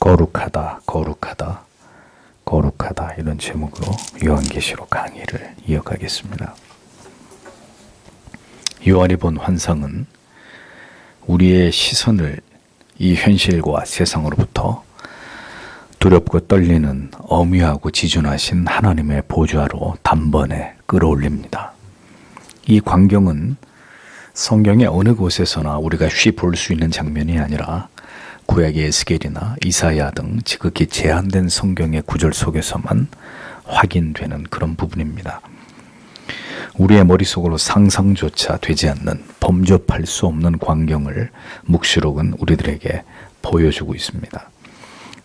거룩하다, 거룩하다, 거룩하다 이런 제목으로 요한계시록 강의를 이어가겠습니다. 요한이 본 환상은 우리의 시선을 이 현실과 세상으로부터 두렵고 떨리는 엄위하고 지존하신 하나님의 보좌로 단번에 끌어올립니다. 이 광경은 성경의 어느 곳에서나 우리가 쉬 볼 수 있는 장면이 아니라 구약의 에스겔이나 이사야 등 지극히 제한된 성경의 구절 속에서만 확인되는 그런 부분입니다. 우리의 머릿속으로 상상조차 되지 않는 범접할 수 없는 광경을 묵시록은 우리들에게 보여주고 있습니다.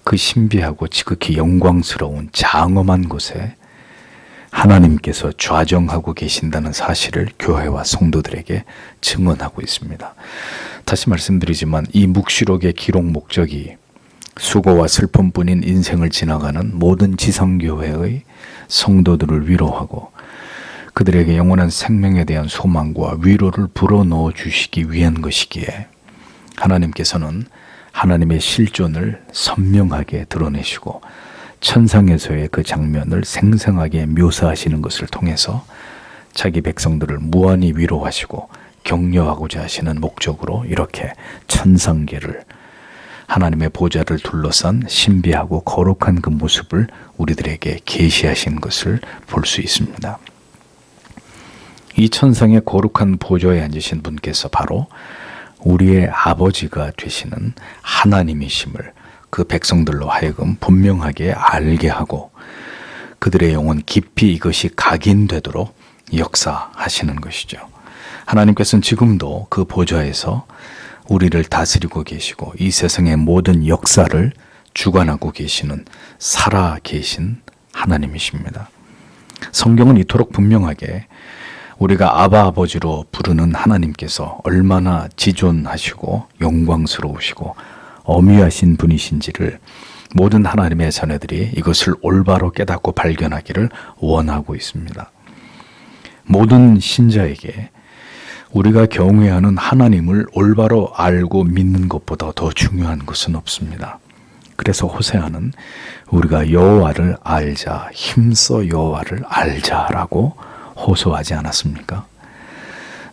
그 신비하고 지극히 영광스러운 장엄한 곳에 하나님께서 좌정하고 계신다는 사실을 교회와 성도들에게 증언하고 있습니다. 다시 말씀드리지만 이 묵시록의 기록 목적이 수고와 슬픔뿐인 인생을 지나가는 모든 지성교회의 성도들을 위로하고 그들에게 영원한 생명에 대한 소망과 위로를 불어넣어 주시기 위한 것이기에 하나님께서는 하나님의 실존을 선명하게 드러내시고 천상에서의 그 장면을 생생하게 묘사하시는 것을 통해서 자기 백성들을 무한히 위로하시고 격려하고자 하시는 목적으로 이렇게 천상계를 하나님의 보좌를 둘러싼 신비하고 거룩한 그 모습을 우리들에게 계시하신 것을 볼 수 있습니다. 이 천상의 거룩한 보좌에 앉으신 분께서 바로 우리의 아버지가 되시는 하나님이심을 그 백성들로 하여금 분명하게 알게 하고 그들의 영혼 깊이 이것이 각인되도록 역사하시는 것이죠. 하나님께서는 지금도 그 보좌에서 우리를 다스리고 계시고 이 세상의 모든 역사를 주관하고 계시는 살아계신 하나님이십니다. 성경은 이토록 분명하게 우리가 아바 아버지로 부르는 하나님께서 얼마나 지존하시고 영광스러우시고 엄위하신 분이신지를 모든 하나님의 자녀들이 이것을 올바로 깨닫고 발견하기를 원하고 있습니다. 모든 신자에게 우리가 경외하는 하나님을 올바로 알고 믿는 것보다 더 중요한 것은 없습니다. 그래서 호세아는 우리가 여호와를 알자, 힘써 여호와를 알자라고 호소하지 않았습니까?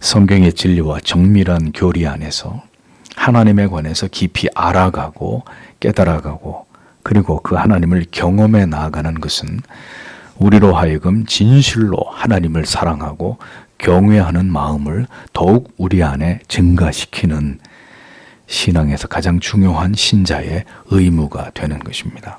성경의 진리와 정밀한 교리 안에서 하나님에 관해서 깊이 알아가고 깨달아가고 그리고 그 하나님을 경험해 나아가는 것은 우리로 하여금 진실로 하나님을 사랑하고 경외하는 마음을 더욱 우리 안에 증가시키는 신앙에서 가장 중요한 신자의 의무가 되는 것입니다.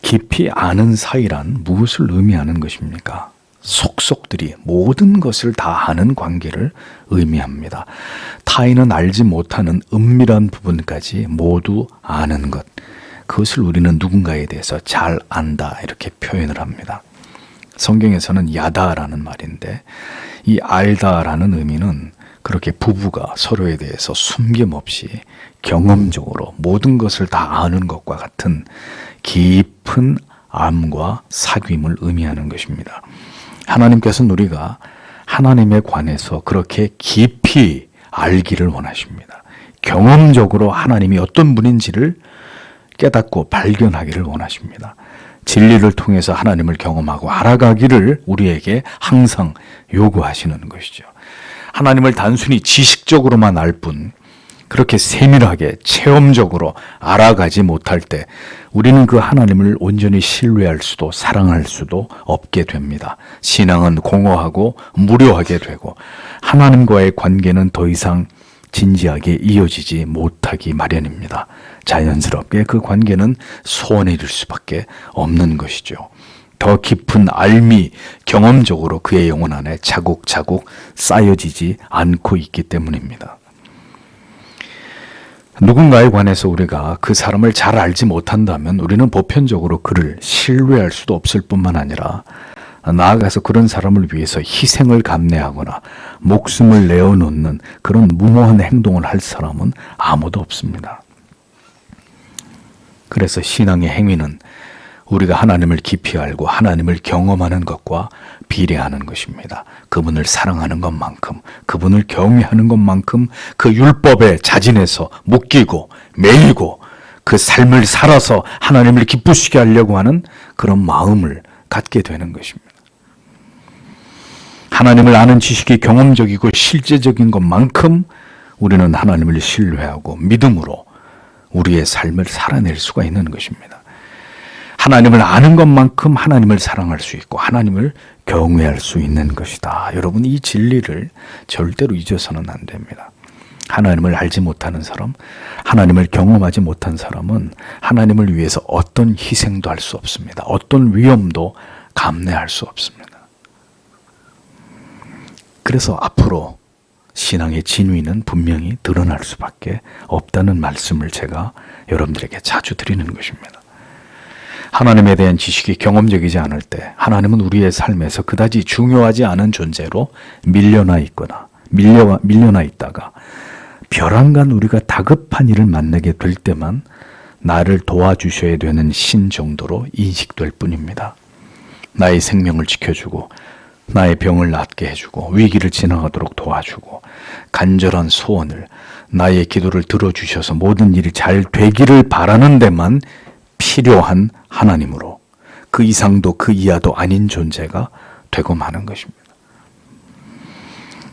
깊이 아는 사이란 무엇을 의미하는 것입니까? 속속들이 모든 것을 다 아는 관계를 의미합니다. 타인은 알지 못하는 은밀한 부분까지 모두 아는 것. 그것을 우리는 누군가에 대해서 잘 안다 이렇게 표현을 합니다. 성경에서는 야다라는 말인데 이 알다라는 의미는 그렇게 부부가 서로에 대해서 숨김없이 경험적으로 모든 것을 다 아는 것과 같은 깊은 암과 사귐을 의미하는 것입니다. 하나님께서는 우리가 하나님에 관해서 그렇게 깊이 알기를 원하십니다. 경험적으로 하나님이 어떤 분인지를 깨닫고 발견하기를 원하십니다. 진리를 통해서 하나님을 경험하고 알아가기를 우리에게 항상 요구하시는 것이죠. 하나님을 단순히 지식적으로만 알 뿐 그렇게 세밀하게 체험적으로 알아가지 못할 때 우리는 그 하나님을 온전히 신뢰할 수도 사랑할 수도 없게 됩니다. 신앙은 공허하고 무료하게 되고 하나님과의 관계는 더 이상 진지하게 이어지지 못하기 마련입니다. 자연스럽게 그 관계는 소원해질 수밖에 없는 것이죠. 더 깊은 알미, 경험적으로 그의 영혼 안에 차곡차곡 쌓여지지 않고 있기 때문입니다. 누군가에 관해서 우리가 그 사람을 잘 알지 못한다면 우리는 보편적으로 그를 신뢰할 수도 없을 뿐만 아니라 나아가서 그런 사람을 위해서 희생을 감내하거나 목숨을 내어놓는 그런 무모한 행동을 할 사람은 아무도 없습니다. 그래서 신앙의 행위는 우리가 하나님을 깊이 알고 하나님을 경험하는 것과 비례하는 것입니다. 그분을 사랑하는 것만큼, 그분을 경외하는 것만큼 그 율법에 자진해서 묶이고 매이고 그 삶을 살아서 하나님을 기쁘시게 하려고 하는 그런 마음을 갖게 되는 것입니다. 하나님을 아는 지식이 경험적이고 실제적인 것만큼 우리는 하나님을 신뢰하고 믿음으로 우리의 삶을 살아낼 수가 있는 것입니다. 하나님을 아는 것만큼 하나님을 사랑할 수 있고 하나님을 경외할 수 있는 것이다. 여러분, 이 진리를 절대로 잊어서는 안 됩니다. 하나님을 알지 못하는 사람, 하나님을 경험하지 못한 사람은 하나님을 위해서 어떤 희생도 할 수 없습니다. 어떤 위험도 감내할 수 없습니다. 그래서 앞으로 신앙의 진위는 분명히 드러날 수밖에 없다는 말씀을 제가 여러분들에게 자주 드리는 것입니다. 하나님에 대한 지식이 경험적이지 않을 때 하나님은 우리의 삶에서 그다지 중요하지 않은 존재로 밀려나 있다가 벼랑간 우리가 다급한 일을 만나게 될 때만 나를 도와주셔야 되는 신 정도로 인식될 뿐입니다. 나의 생명을 지켜주고 나의 병을 낫게 해주고 위기를 지나가도록 도와주고 간절한 소원을, 나의 기도를 들어주셔서 모든 일이 잘 되기를 바라는 데만 필요한 하나님으로 그 이상도 그 이하도 아닌 존재가 되고 마는 것입니다.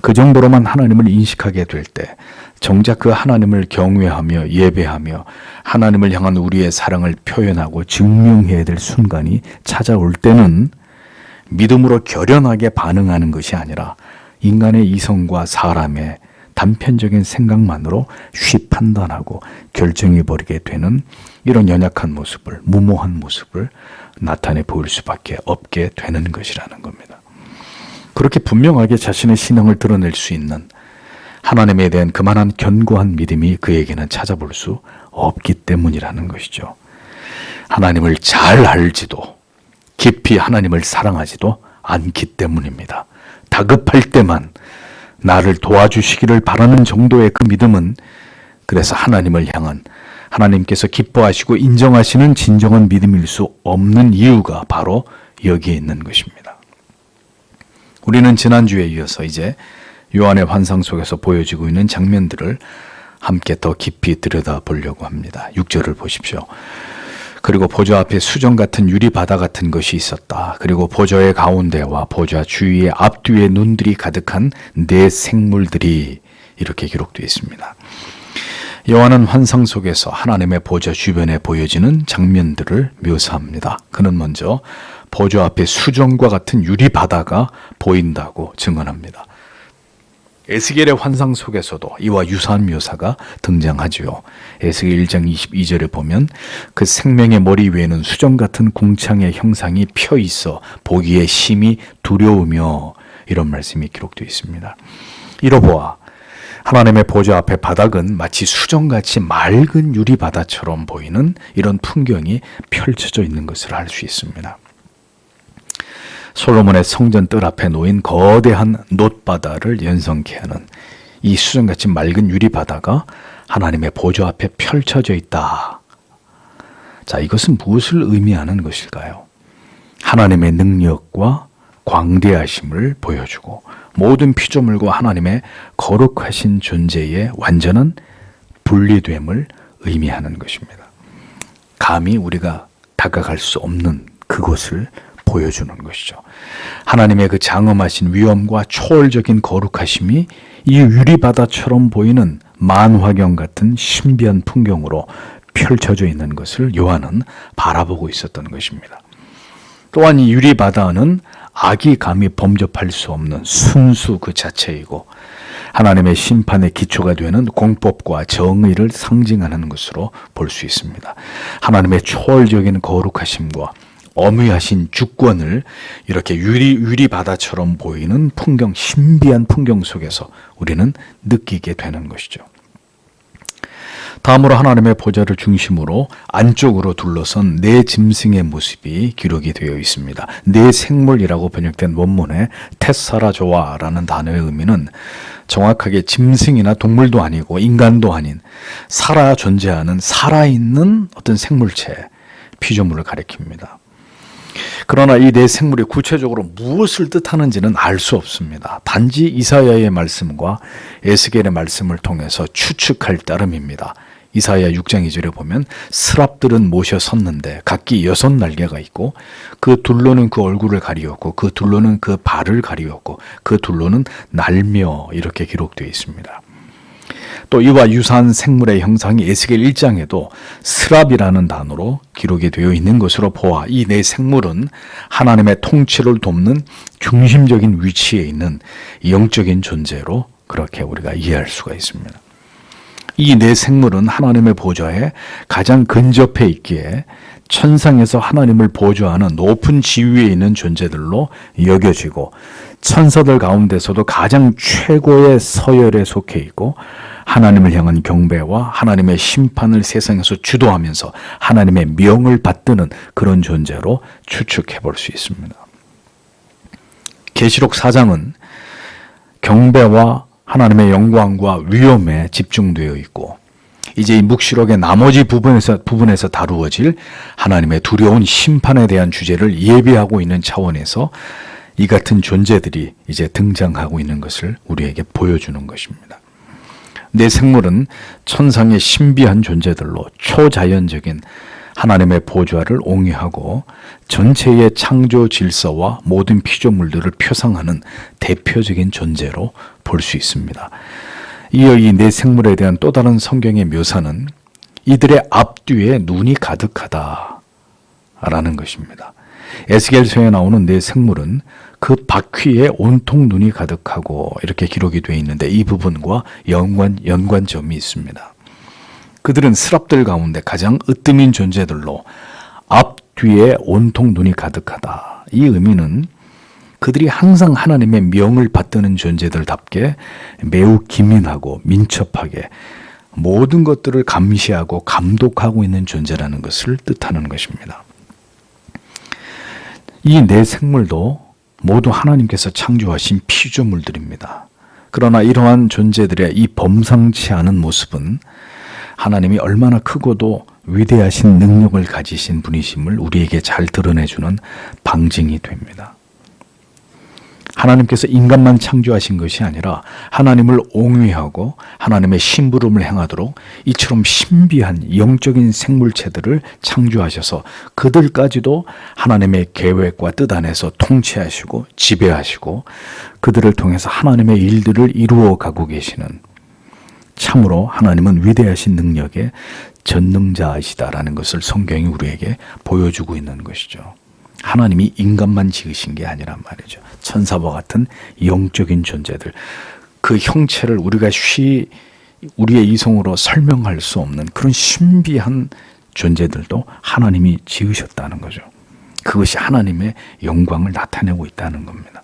그 정도로만 하나님을 인식하게 될 때 정작 그 하나님을 경외하며 예배하며 하나님을 향한 우리의 사랑을 표현하고 증명해야 될 순간이 찾아올 때는 믿음으로 결연하게 반응하는 것이 아니라 인간의 이성과 사람의 단편적인 생각만으로 쉽 판단하고 결정해버리게 되는 이런 연약한 모습을, 무모한 모습을 나타내 보일 수밖에 없게 되는 것이라는 겁니다. 그렇게 분명하게 자신의 신앙을 드러낼 수 있는 하나님에 대한 그만한 견고한 믿음이 그에게는 찾아볼 수 없기 때문이라는 것이죠. 하나님을 잘 알지도 깊이 하나님을 사랑하지도 않기 때문입니다. 다급할 때만 나를 도와주시기를 바라는 정도의 그 믿음은 그래서 하나님을 향한 하나님께서 기뻐하시고 인정하시는 진정한 믿음일 수 없는 이유가 바로 여기에 있는 것입니다. 우리는 지난주에 이어서 이제 요한의 환상 속에서 보여지고 있는 장면들을 함께 더 깊이 들여다보려고 합니다. 6절을 보십시오. 그리고 보좌 앞에 수정 같은 유리바다 같은 것이 있었다. 그리고 보좌의 가운데와 보좌 주위의 앞뒤에 눈들이 가득한 네 생물들이, 이렇게 기록되어 있습니다. 요한은 환상 속에서 하나님의 보좌 주변에 보여지는 장면들을 묘사합니다. 그는 먼저 보좌 앞에 수정과 같은 유리바다가 보인다고 증언합니다. 에스겔의 환상 속에서도 이와 유사한 묘사가 등장하지요. 에스겔 1장 22절에 보면 그 생명의 머리 위에는 수정 같은 궁창의 형상이 펴 있어 보기에 심히 두려우며, 이런 말씀이 기록되어 있습니다. 이러보아 하나님의 보좌 앞에 바닥은 마치 수정같이 맑은 유리바다처럼 보이는 이런 풍경이 펼쳐져 있는 것을 알 수 있습니다. 솔로몬의 성전 뜰 앞에 놓인 거대한 놋바다를 연상케 하는 이 수정같이 맑은 유리바다가 하나님의 보좌 앞에 펼쳐져 있다. 자, 이것은 무엇을 의미하는 것일까요? 하나님의 능력과 광대하심을 보여주고 모든 피조물과 하나님의 거룩하신 존재의 완전한 분리됨을 의미하는 것입니다. 감히 우리가 다가갈 수 없는 그곳을 보여주는 것이죠. 하나님의 그 장엄하신 위엄과 초월적인 거룩하심이 이 유리바다처럼 보이는 만화경 같은 신비한 풍경으로 펼쳐져 있는 것을 요한은 바라보고 있었던 것입니다. 또한 이 유리바다는 악이 감히 범접할 수 없는 순수 그 자체이고 하나님의 심판의 기초가 되는 공법과 정의를 상징하는 것으로 볼 수 있습니다. 하나님의 초월적인 거룩하심과 엄위하신 주권을 이렇게 유리바다처럼 보이는 풍경, 신비한 풍경 속에서 우리는 느끼게 되는 것이죠. 다음으로 하나님의 보좌를 중심으로 안쪽으로 둘러선 네 짐승의 모습이 기록이 되어 있습니다. 네 생물이라고 번역된 원문의 테사라조아라는 단어의 의미는 정확하게 짐승이나 동물도 아니고 인간도 아닌 살아 존재하는 살아있는 어떤 생물체, 피조물을 가리킵니다. 그러나 이 네 생물이 구체적으로 무엇을 뜻하는지는 알 수 없습니다. 단지 이사야의 말씀과 에스겔의 말씀을 통해서 추측할 따름입니다. 이사야 6장 2절에 보면 스랍들은 모셔 섰는데 각기 6날개가 있고 그 둘로는 그 얼굴을 가리웠고 그 둘로는 그 발을 가리웠고 그 둘로는 날며 이렇게 기록되어 있습니다. 또 이와 유사한 생물의 형상이 에스겔 1장에도 스랍이라는 단어로 기록이 되어 있는 것으로 보아 이 네 생물은 하나님의 통치를 돕는 중심적인 위치에 있는 영적인 존재로 그렇게 우리가 이해할 수가 있습니다. 이 네 생물은 하나님의 보좌에 가장 근접해 있기에 천상에서 하나님을 보좌하는 높은 지위에 있는 존재들로 여겨지고 천사들 가운데서도 가장 최고의 서열에 속해 있고 하나님을 향한 경배와 하나님의 심판을 세상에서 주도하면서 하나님의 명을 받드는 그런 존재로 추측해 볼 수 있습니다. 계시록 4장은 경배와 하나님의 영광과 위엄에 집중되어 있고 이제 이 묵시록의 나머지 부분에서 다루어질 하나님의 두려운 심판에 대한 주제를 예비하고 있는 차원에서 이 같은 존재들이 이제 등장하고 있는 것을 우리에게 보여주는 것입니다. 네 생물은 천상의 신비한 존재들로 초자연적인 하나님의 보좌를 옹이하고 전체의 창조 질서와 모든 피조물들을 표상하는 대표적인 존재로 볼 수 있습니다. 이어 이 네 생물에 대한 또 다른 성경의 묘사는 이들의 앞뒤에 눈이 가득하다라는 것입니다. 에스겔서에 나오는 네 생물은 그 바퀴에 온통 눈이 가득하고 이렇게 기록이 되어 있는데 이 부분과 연관점이 있습니다. 그들은 스랍들 가운데 가장 으뜸인 존재들로 앞뒤에 온통 눈이 가득하다. 이 의미는 그들이 항상 하나님의 명을 받드는 존재들답게 매우 기민하고 민첩하게 모든 것들을 감시하고 감독하고 있는 존재라는 것을 뜻하는 것입니다. 이 네 생물도 모두 하나님께서 창조하신 피조물들입니다. 그러나 이러한 존재들의 이 범상치 않은 모습은 하나님이 얼마나 크고도 위대하신 능력을 가지신 분이심을 우리에게 잘 드러내주는 방증이 됩니다. 하나님께서 인간만 창조하신 것이 아니라 하나님을 옹위하고 하나님의 심부름을 행하도록 이처럼 신비한 영적인 생물체들을 창조하셔서 그들까지도 하나님의 계획과 뜻 안에서 통치하시고 지배하시고 그들을 통해서 하나님의 일들을 이루어 가고 계시는 참으로 하나님은 위대하신 능력의 전능자이시다라는 것을 성경이 우리에게 보여주고 있는 것이죠. 하나님이 인간만 지으신 게 아니란 말이죠. 천사와 같은 영적인 존재들, 그 형체를 우리가 우리의 이성으로 설명할 수 없는 그런 신비한 존재들도 하나님이 지으셨다는 거죠. 그것이 하나님의 영광을 나타내고 있다는 겁니다.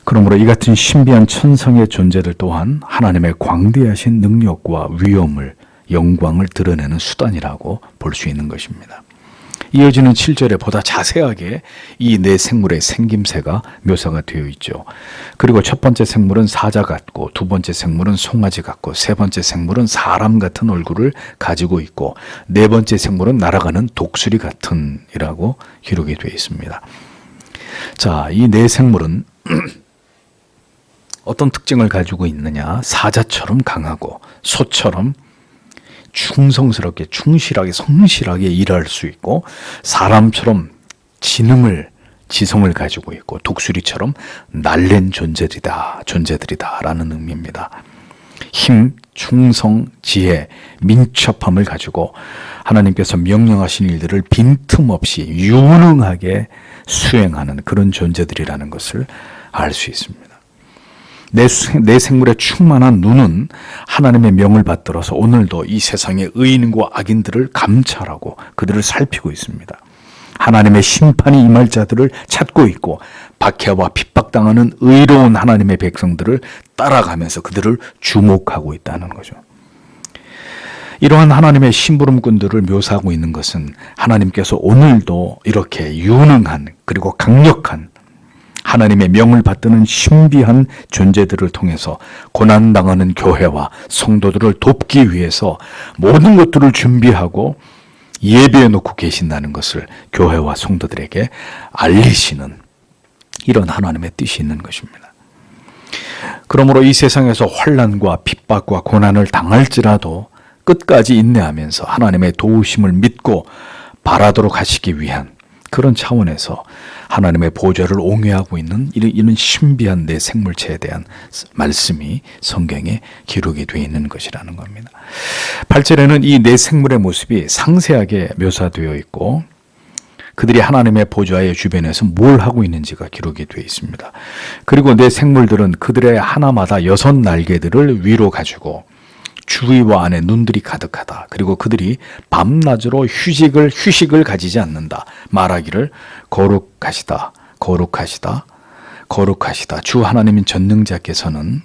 그러므로 이 같은 신비한 천상의 존재들 또한 하나님의 광대하신 능력과 위엄을, 영광을 드러내는 수단이라고 볼 수 있는 것입니다. 이어지는 7절에 보다 자세하게 이 네 생물의 생김새가 묘사가 되어 있죠. 그리고 첫 번째 생물은 사자 같고 두 번째 생물은 송아지 같고 세 번째 생물은 사람 같은 얼굴을 가지고 있고 네 번째 생물은 날아가는 독수리 같은 이라고 기록이 되어 있습니다. 자, 이 네 생물은 어떤 특징을 가지고 있느냐? 사자처럼 강하고 소처럼 충성스럽게 충실하게 성실하게 일할 수 있고 사람처럼 지성을 가지고 있고 독수리처럼 날랜 존재들이다라는 의미입니다. 힘, 충성, 지혜, 민첩함을 가지고 하나님께서 명령하신 일들을 빈틈없이 유능하게 수행하는 그런 존재들이라는 것을 알 수 있습니다. 내 생물의 충만한 눈은 하나님의 명을 받들어서 오늘도 이 세상의 의인과 악인들을 감찰하고 그들을 살피고 있습니다. 하나님의 심판이 임할 자들을 찾고 있고 박해와 핍박당하는 의로운 하나님의 백성들을 따라가면서 그들을 주목하고 있다는 거죠. 이러한 하나님의 심부름꾼들을 묘사하고 있는 것은 하나님께서 오늘도 이렇게 유능한 그리고 강력한 하나님의 명을 받드는 신비한 존재들을 통해서 고난당하는 교회와 성도들을 돕기 위해서 모든 것들을 준비하고 예비해 놓고 계신다는 것을 교회와 성도들에게 알리시는 이런 하나님의 뜻이 있는 것입니다. 그러므로 이 세상에서 환난과 핍박과 고난을 당할지라도 끝까지 인내하면서 하나님의 도우심을 믿고 바라도록 하시기 위한 그런 차원에서 하나님의 보좌를 옹유하고 있는 이런 신비한 내 생물체에 대한 말씀이 성경에 기록이 되어 있는 것이라는 겁니다. 8절에는 이 내 생물의 모습이 상세하게 묘사되어 있고 그들이 하나님의 보좌의 주변에서 뭘 하고 있는지가 기록이 되어 있습니다. 그리고 내 생물들은 그들의 하나마다 6 날개들을 위로 가지고 주위와 안에 눈들이 가득하다. 그리고 그들이 밤낮으로 휴식을 가지지 않는다. 말하기를 거룩하시다. 거룩하시다. 거룩하시다. 주 하나님인 전능자께서는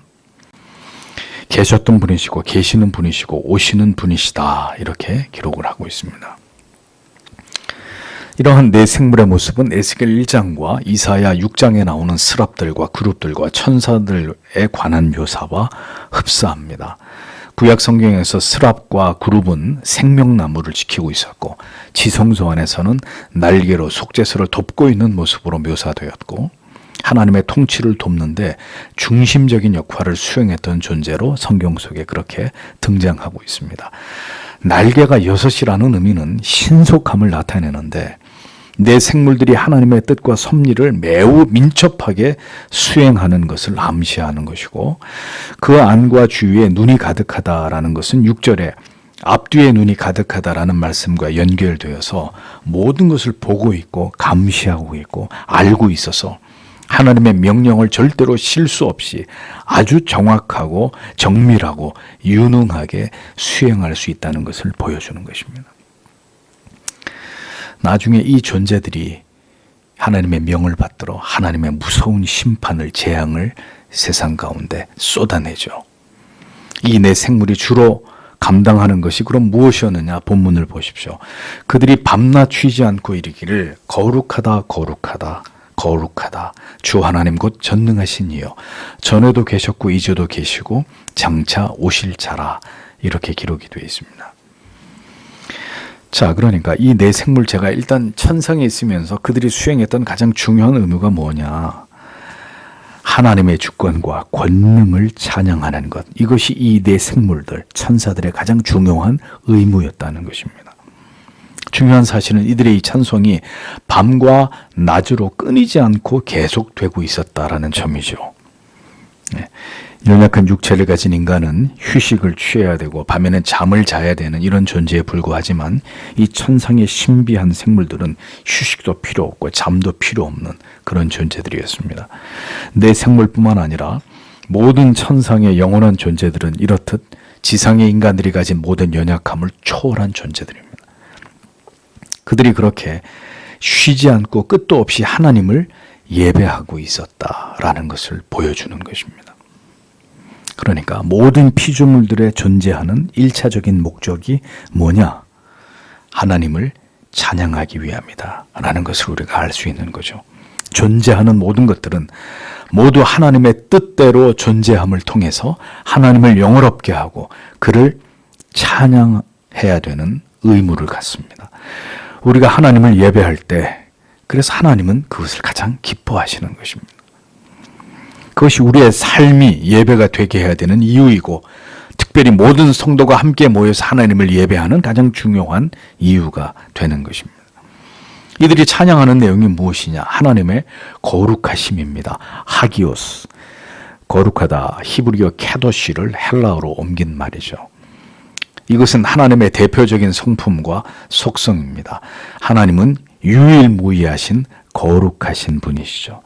계셨던 분이시고 계시는 분이시고 오시는 분이시다. 이렇게 기록을 하고 있습니다. 이러한 내 생물의 모습은 에스겔 1장과 이사야 6장에 나오는 스랍들과 그룹들과 천사들에 관한 묘사와 흡사합니다. 구약 성경에서 스랍과 그룹은 생명나무를 지키고 있었고 지성소 안에서는 날개로 속죄소를 돕고 있는 모습으로 묘사되었고 하나님의 통치를 돕는데 중심적인 역할을 수행했던 존재로 성경 속에 그렇게 등장하고 있습니다. 날개가 6이라는 의미는 신속함을 나타내는데 내 생물들이 하나님의 뜻과 섭리를 매우 민첩하게 수행하는 것을 암시하는 것이고 그 안과 주위에 눈이 가득하다라는 것은 6절에 앞뒤에 눈이 가득하다라는 말씀과 연결되어서 모든 것을 보고 있고 감시하고 있고 알고 있어서 하나님의 명령을 절대로 실수 없이 아주 정확하고 정밀하고 유능하게 수행할 수 있다는 것을 보여주는 것입니다. 나중에 이 존재들이 하나님의 명을 받들어 하나님의 무서운 심판을 재앙을 세상 가운데 쏟아내죠. 이 내 생물이 주로 감당하는 것이 그럼 무엇이었느냐 본문을 보십시오. 그들이 밤낮 쉬지 않고 이르기를 거룩하다 거룩하다 거룩하다 주 하나님 곧 전능하신 이여 전에도 계셨고 이제도 계시고 장차 오실 자라 이렇게 기록이 되어 있습니다. 자, 그러니까 이 내 생물체가 일단 천상에 있으면서 그들이 수행했던 가장 중요한 의무가 뭐냐? 하나님의 주권과 권능을 찬양하는 것. 이것이 이 내 생물들, 천사들의 가장 중요한 의무였다는 것입니다. 중요한 사실은 이들의 이 찬송이 밤과 낮으로 끊이지 않고 계속되고 있었다라는 점이죠. 네. 연약한 육체를 가진 인간은 휴식을 취해야 되고 밤에는 잠을 자야 되는 이런 존재에 불과하지만 이 천상의 신비한 생물들은 휴식도 필요 없고 잠도 필요 없는 그런 존재들이었습니다. 내 생물뿐만 아니라 모든 천상의 영원한 존재들은 이렇듯 지상의 인간들이 가진 모든 연약함을 초월한 존재들입니다. 그들이 그렇게 쉬지 않고 끝도 없이 하나님을 예배하고 있었다라는 것을 보여주는 것입니다. 그러니까 모든 피조물들의 존재하는 1차적인 목적이 뭐냐? 하나님을 찬양하기 위함이다 라는 것을 우리가 알 수 있는 거죠. 존재하는 모든 것들은 모두 하나님의 뜻대로 존재함을 통해서 하나님을 영화롭게 하고 그를 찬양해야 되는 의무를 갖습니다. 우리가 하나님을 예배할 때 그래서 하나님은 그것을 가장 기뻐하시는 것입니다. 그것이 우리의 삶이 예배가 되게 해야 되는 이유이고 특별히 모든 성도가 함께 모여서 하나님을 예배하는 가장 중요한 이유가 되는 것입니다. 이들이 찬양하는 내용이 무엇이냐? 하나님의 거룩하심입니다. 하기오스, 거룩하다, 히브리어 캐도시를 헬라어로 옮긴 말이죠. 이것은 하나님의 대표적인 성품과 속성입니다. 하나님은 유일무이하신 거룩하신 분이시죠.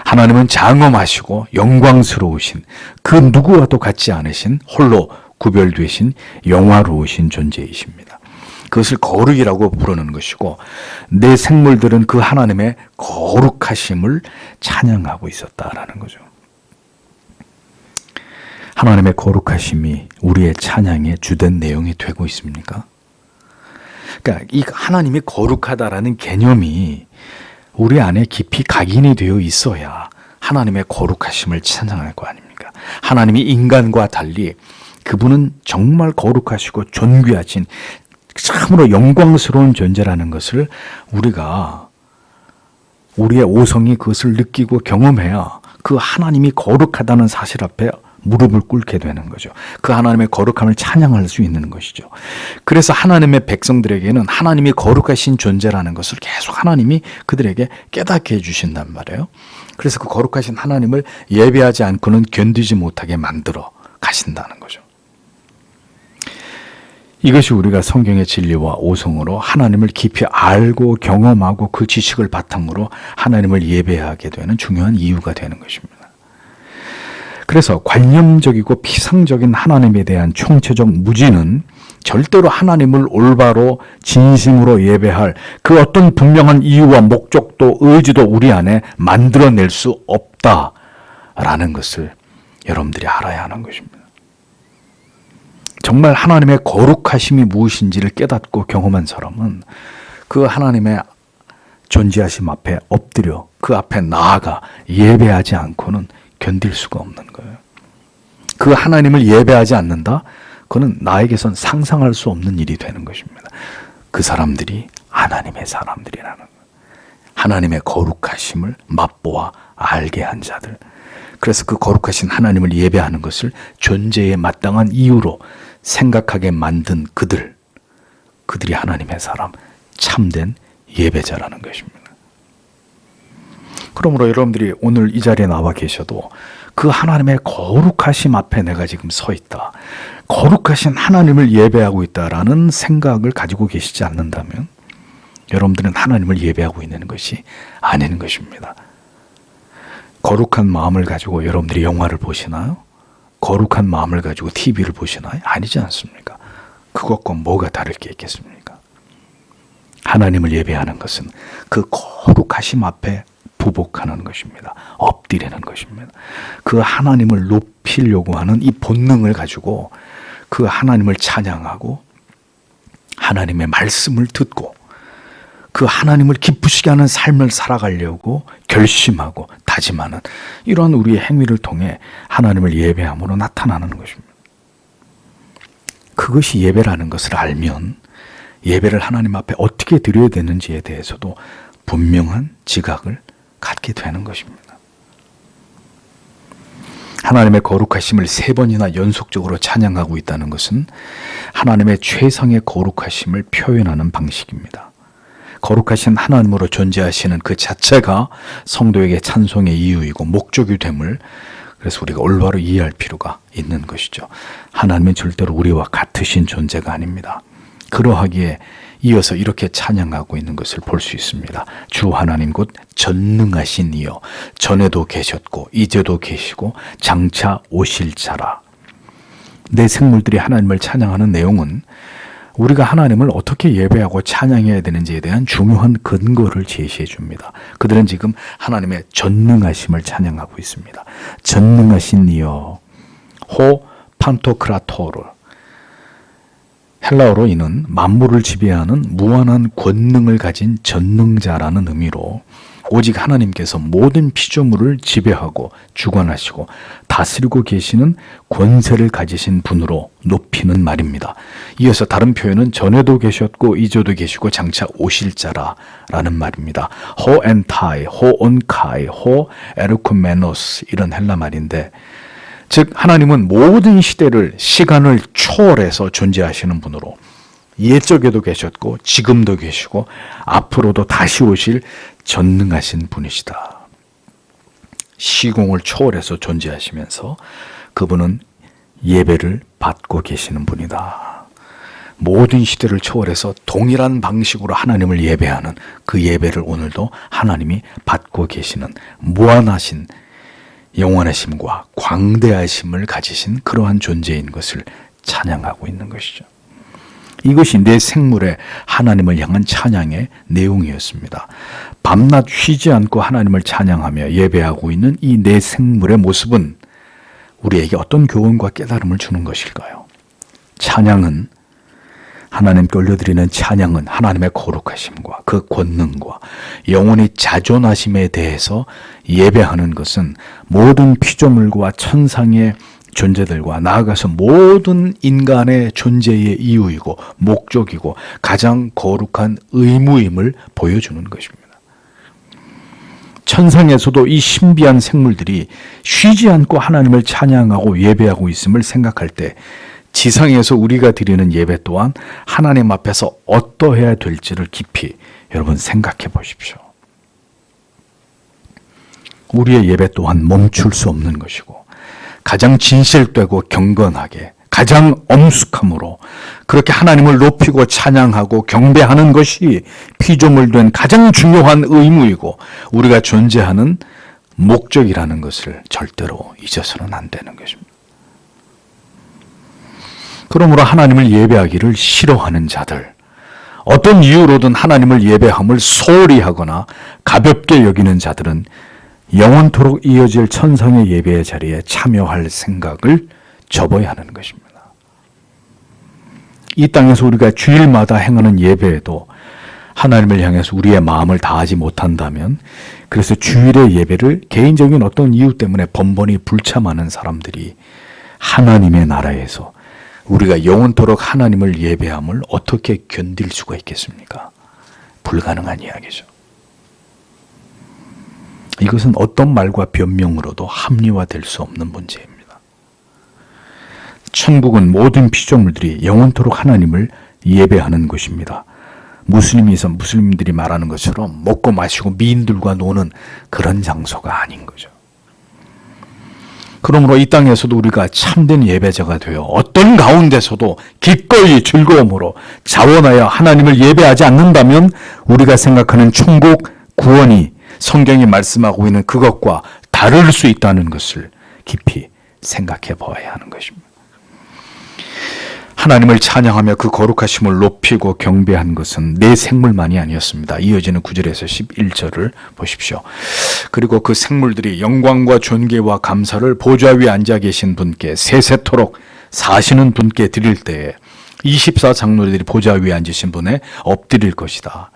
하나님은 장엄하시고 영광스러우신 그 누구와도 같지 않으신 홀로 구별되신 영화로우신 존재이십니다. 그것을 거룩이라고 부르는 것이고 내 생물들은 그 하나님의 거룩하심을 찬양하고 있었다라는 거죠. 하나님의 거룩하심이 우리의 찬양의 주된 내용이 되고 있습니까? 그러니까 이 하나님이 거룩하다라는 개념이 우리 안에 깊이 각인이 되어 있어야 하나님의 거룩하심을 찬양할 거 아닙니까? 하나님이 인간과 달리 그분은 정말 거룩하시고 존귀하신 참으로 영광스러운 존재라는 것을 우리가 우리의 오성이 그것을 느끼고 경험해야 그 하나님이 거룩하다는 사실 앞에 무릎을 꿇게 되는 거죠. 그 하나님의 거룩함을 찬양할 수 있는 것이죠. 그래서 하나님의 백성들에게는 하나님이 거룩하신 존재라는 것을 계속 하나님이 그들에게 깨닫게 해주신단 말이에요. 그래서 그 거룩하신 하나님을 예배하지 않고는 견디지 못하게 만들어 가신다는 거죠. 이것이 우리가 성경의 진리와 오성으로 하나님을 깊이 알고 경험하고 그 지식을 바탕으로 하나님을 예배하게 되는 중요한 이유가 되는 것입니다. 그래서 관념적이고 피상적인 하나님에 대한 총체적 무지는 절대로 하나님을 올바로 진심으로 예배할 그 어떤 분명한 이유와 목적도 의지도 우리 안에 만들어낼 수 없다라는 것을 여러분들이 알아야 하는 것입니다. 정말 하나님의 거룩하심이 무엇인지를 깨닫고 경험한 사람은 그 하나님의 존재하심 앞에 엎드려 그 앞에 나아가 예배하지 않고는 견딜 수가 없는 거예요. 그 하나님을 예배하지 않는다? 그건 나에게선 상상할 수 없는 일이 되는 것입니다. 그 사람들이 하나님의 사람들이라는 거예요. 하나님의 거룩하심을 맛보아 알게 한 자들. 그래서 그 거룩하신 하나님을 예배하는 것을 존재에 마땅한 이유로 생각하게 만든 그들이 하나님의 사람, 참된 예배자라는 것입니다. 그러므로 여러분들이 오늘 이 자리에 나와 계셔도 그 하나님의 거룩하심 앞에 내가 지금 서 있다. 거룩하신 하나님을 예배하고 있다라는 생각을 가지고 계시지 않는다면 여러분들은 하나님을 예배하고 있는 것이 아닌 것입니다. 거룩한 마음을 가지고 여러분들이 영화를 보시나요? 거룩한 마음을 가지고 TV를 보시나요? 아니지 않습니까? 그것과 뭐가 다를 게 있겠습니까? 하나님을 예배하는 것은 그 거룩하심 앞에 부복하는 것입니다. 엎드리는 것입니다. 그 하나님을 높이려고 하는 이 본능을 가지고 그 하나님을 찬양하고 하나님의 말씀을 듣고 그 하나님을 기쁘시게 하는 삶을 살아가려고 결심하고 다짐하는 이러한 우리의 행위를 통해 하나님을 예배함으로 나타나는 것입니다. 그것이 예배라는 것을 알면 예배를 하나님 앞에 어떻게 드려야 되는지에 대해서도 분명한 지각을 갖게 되는 것입니다. 하나님의 거룩하심을 3번이나 연속적으로 찬양하고 있다는 것은 하나님의 최상의 거룩하심을 표현하는 방식입니다. 거룩하신 하나님으로 존재하시는 그 자체가 성도에게 찬송의 이유이고 목적이 됨을 그래서 우리가 올바로 이해할 필요가 있는 것이죠. 하나님은 절대로 우리와 같으신 존재가 아닙니다. 그러하기에 이어서 이렇게 찬양하고 있는 것을 볼 수 있습니다. 주 하나님 곧 전능하신 이여 전에도 계셨고 이제도 계시고 장차 오실 자라. 내 생물들이 하나님을 찬양하는 내용은 우리가 하나님을 어떻게 예배하고 찬양해야 되는지에 대한 중요한 근거를 제시해 줍니다. 그들은 지금 하나님의 전능하심을 찬양하고 있습니다. 전능하신 이여 호 판토크라토르 헬라어로 이는 만물을 지배하는 무한한 권능을 가진 전능자라는 의미로 오직 하나님께서 모든 피조물을 지배하고 주관하시고 다스리고 계시는 권세를 가지신 분으로 높이는 말입니다. 이어서 다른 표현은 전에도 계셨고 이제도 계시고 장차 오실 자라라는 말입니다. 호 엔타이, 호 온카이, 호 에르쿠메노스 이런 헬라 말인데 즉 하나님은 모든 시대를 시간을 초월해서 존재하시는 분으로 옛적에도 계셨고 지금도 계시고 앞으로도 다시 오실 전능하신 분이시다. 시공을 초월해서 존재하시면서 그분은 예배를 받고 계시는 분이다. 모든 시대를 초월해서 동일한 방식으로 하나님을 예배하는 그 예배를 오늘도 하나님이 받고 계시는 무한하신 영원하심과 광대하심을 가지신 그러한 존재인 것을 찬양하고 있는 것이죠. 이것이 내 생물의 하나님을 향한 찬양의 내용이었습니다. 밤낮 쉬지 않고 하나님을 찬양하며 예배하고 있는 이 내 생물의 모습은 우리에게 어떤 교훈과 깨달음을 주는 것일까요? 찬양은 하나님께 올려드리는 찬양은 하나님의 거룩하심과 그 권능과 영원히 자존하심에 대해서 예배하는 것은 모든 피조물과 천상의 존재들과 나아가서 모든 인간의 존재의 이유이고 목적이고 가장 거룩한 의무임을 보여주는 것입니다. 천상에서도 이 신비한 생물들이 쉬지 않고 하나님을 찬양하고 예배하고 있음을 생각할 때 지상에서 우리가 드리는 예배 또한 하나님 앞에서 어떠해야 될지를 깊이 여러분 생각해 보십시오. 우리의 예배 또한 멈출 수 없는 것이고 가장 진실되고 경건하게 가장 엄숙함으로 그렇게 하나님을 높이고 찬양하고 경배하는 것이 피조물된 가장 중요한 의무이고 우리가 존재하는 목적이라는 것을 절대로 잊어서는 안 되는 것입니다. 그러므로 하나님을 예배하기를 싫어하는 자들, 어떤 이유로든 하나님을 예배함을 소홀히 하거나 가볍게 여기는 자들은 영원토록 이어질 천상의 예배의 자리에 참여할 생각을 접어야 하는 것입니다. 이 땅에서 우리가 주일마다 행하는 예배에도 하나님을 향해서 우리의 마음을 다하지 못한다면 그래서 주일의 예배를 개인적인 어떤 이유 때문에 번번이 불참하는 사람들이 하나님의 나라에서 우리가 영원토록 하나님을 예배함을 어떻게 견딜 수가 있겠습니까? 불가능한 이야기죠. 이것은 어떤 말과 변명으로도 합리화될 수 없는 문제입니다. 천국은 모든 피조물들이 영원토록 하나님을 예배하는 곳입니다. 무슬림들이 말하는 것처럼 먹고 마시고 미인들과 노는 그런 장소가 아닌 거죠. 그러므로 이 땅에서도 우리가 참된 예배자가 되어 어떤 가운데서도 기꺼이 즐거움으로 자원하여 하나님을 예배하지 않는다면 우리가 생각하는 천국 구원이 성경이 말씀하고 있는 그것과 다를 수 있다는 것을 깊이 생각해 보아야 하는 것입니다. 하나님을 찬양하며 그 거룩하심을 높이고 경배한 것은 내 생물만이 아니었습니다. 이어지는 9절에서 11절을 보십시오. 그리고 그 생물들이 영광과 존귀와 감사를 보좌 위에 앉아 계신 분께 세세토록 사시는 분께 드릴 때에 24장로들이 보좌 위에 앉으신 분에 엎드릴 것이다.